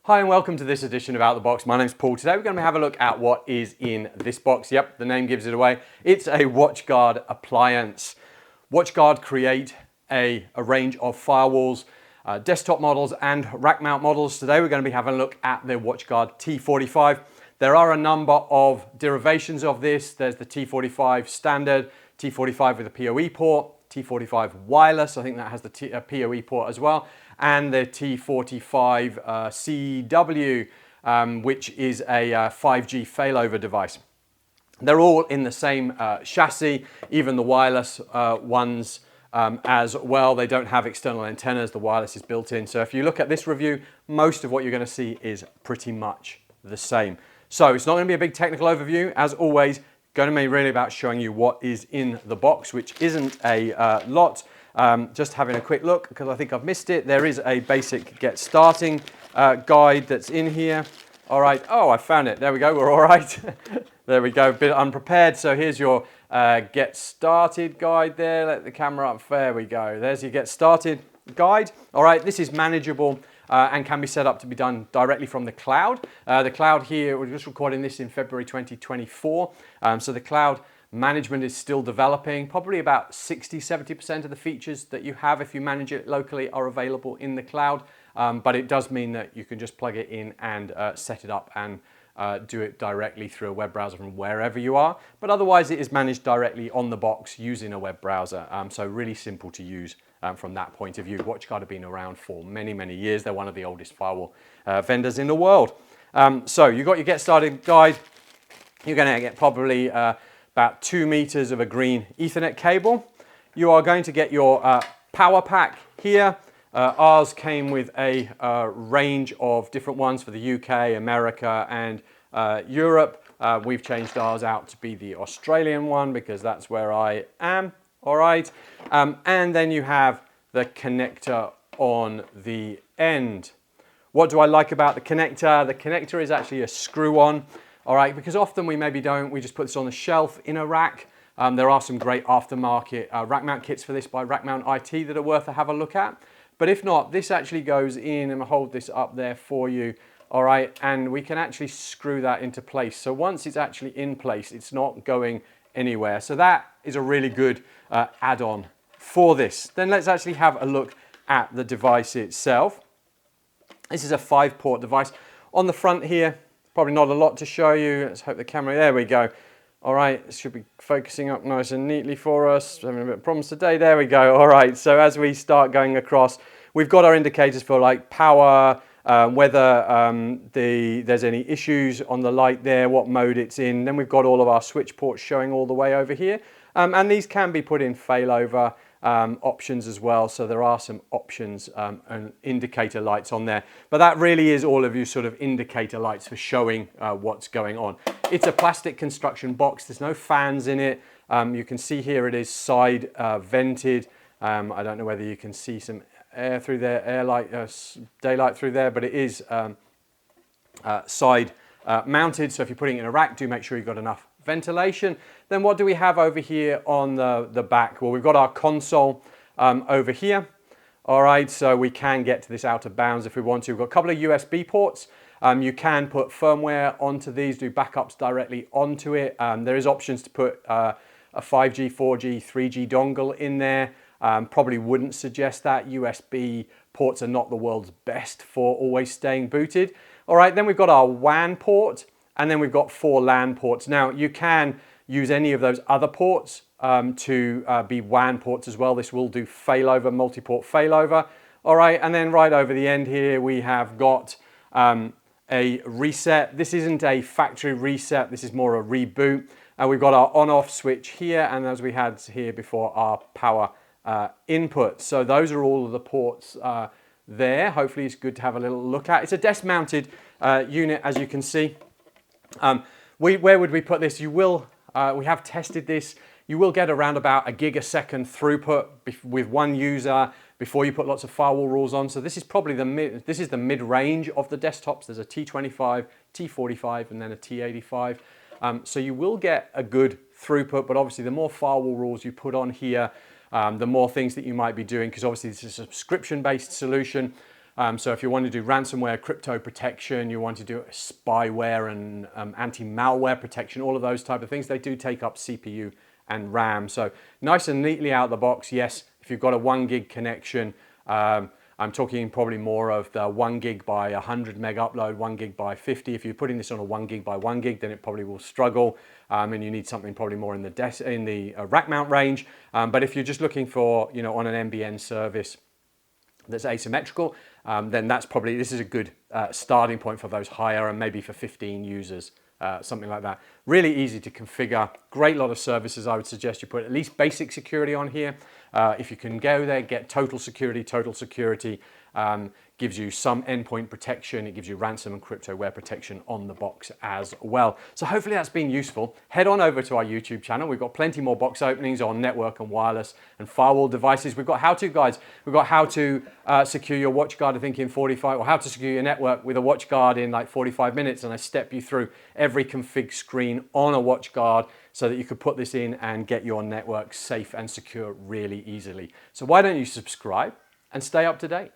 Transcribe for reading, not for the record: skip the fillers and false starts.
Hi and welcome to this edition of Out the Box. My name's Paul. Today we're going to have a look at what is in this box. Yep, the name gives it away. It's a WatchGuard appliance. WatchGuard create a range of firewalls, desktop models and rack mount models. Today we're going to be having a look at the WatchGuard T45. There are a number of derivations of this. There's the T45 standard, T45 with a PoE port, T45 wireless, I think that has the PoE port as well, and the T45 CW, which is a 5G failover device. They're all in the same chassis, even the wireless ones as well. They don't have external antennas, the wireless is built in. So if you look at this review, most of what you're going to see is pretty much the same. So it's not going to be a big technical overview, as always. Going to be really about showing you what is in the box, which isn't a lot. Just having a quick look because I think I've missed it. There is a basic get starting guide that's in here. All right. Oh, I found it. There we go. We're all right. There we go. A bit unprepared. So here's your get started guide there. Let the camera up. There we go. There's your get started guide. All right. This is manageable. And can be set up to be done directly from the cloud. The cloud here, we're just recording this in February 2024. So the cloud management is still developing. Probably about 60–70% of the features that you have if you manage it locally are available in the cloud. But it does mean that you can just plug it in and set it up and do it directly through a web browser from wherever you are. But otherwise it is managed directly on the box using a web browser. So really simple to use. From that point of view. WatchGuard have been around for many, many years. They're one of the oldest firewall vendors in the world. So you've got your get started guide. You're going to get probably about 2 meters of a green Ethernet cable. You are going to get your power pack here. Ours came with a range of different ones for the UK, America and Europe. We've changed ours out to be the Australian one because that's where I am. All right, and then you have the connector on the end. What do I like about the connector? The connector is actually a screw-on, all right, because often we maybe don't, we just put this on the shelf in a rack. There are some great aftermarket rack mount kits for this by Rack Mount IT that are worth a have a look at. But if not, this actually goes in, and I'll hold this up there for you, all right, and we can actually screw that into place. So once it's actually in place, it's not going anywhere. So that is a really good add-on for this. Then let's actually have a look at the device itself. This is a 5-port device. On the front here, probably not a lot to show you. Let's hope the camera, there we go. All right, it should be focusing up nice and neatly for us. Having a bit of problems today. There we go. All right, so as we start going across, we've got our indicators for like power, whether there's any issues on the light there, what mode it's in. Then we've got all of our switch ports showing all the way over here. And these can be put in failover options as well. So there are some options and indicator lights on there. But that really is all of you sort of indicator lights for showing what's going on. It's a plastic construction box. There's no fans in it. You can see here it is side vented. I don't know whether you can see some air through there, daylight through there, but it is side mounted. So if you're putting it in a rack, do make sure you've got enough ventilation. Then what do we have over here on the back? Well, we've got our console over here. All right, so we can get to this out of bounds if we want to. We've got a couple of USB ports. You can put firmware onto these, do backups directly onto it. There is options to put a 5G, 4G, 3G dongle in there. Probably wouldn't suggest that. USB ports are not the world's best for always staying booted. All right, then we've got our WAN port, and then we've got 4 LAN ports. Now, you can use any of those other ports to be WAN ports as well. This will do failover, multi-port failover. All right, and then right over the end here, we have got a reset. This isn't a factory reset. This is more a reboot. We've got our on-off switch here, and as we had here before, our power input. So those are all of the ports there. Hopefully it's good to have a little look at. It's a desk-mounted unit, as you can see. Where would we put this? You will, we have tested this. You will get around about a gig-a-second throughput with one user before you put lots of firewall rules on. So this is probably the mid-range of the desktops. There's a T25, T45, and then a T85. So you will get a good throughput, but obviously the more firewall rules you put on here, the more things that you might be doing, because obviously this is a subscription-based solution. So if you want to do ransomware, crypto protection, you want to do spyware and anti-malware protection, all of those type of things, they do take up CPU and RAM. So nice and neatly out of the box. Yes, if you've got a 1 gig connection, I'm talking probably more of the 1 gig by 100 meg upload, 1 gig by 50. If you're putting this on a 1 gig by 1 gig, then it probably will struggle, and you need something probably more in the rack mount range. But if you're just looking for, on an NBN service that's asymmetrical, then this is a good starting point for those higher, and maybe for 15 users. Something like that. Really easy to configure. Great lot of services. I would suggest you put at least basic security on here. If you can go there, get total security. Total security gives you some endpoint protection. It gives you ransom and cryptoware protection on the box as well. So hopefully that's been useful. Head on over to our YouTube channel. We've got plenty more box openings on network and wireless and firewall devices. We've got how-to guides. We've got how to secure your WatchGuard, I think, in 45, or how to secure your network with a WatchGuard in like 45 minutes. And I step you through every config screen on a WatchGuard so that you could put this in and get your network safe and secure really easily. So why don't you subscribe and stay up to date?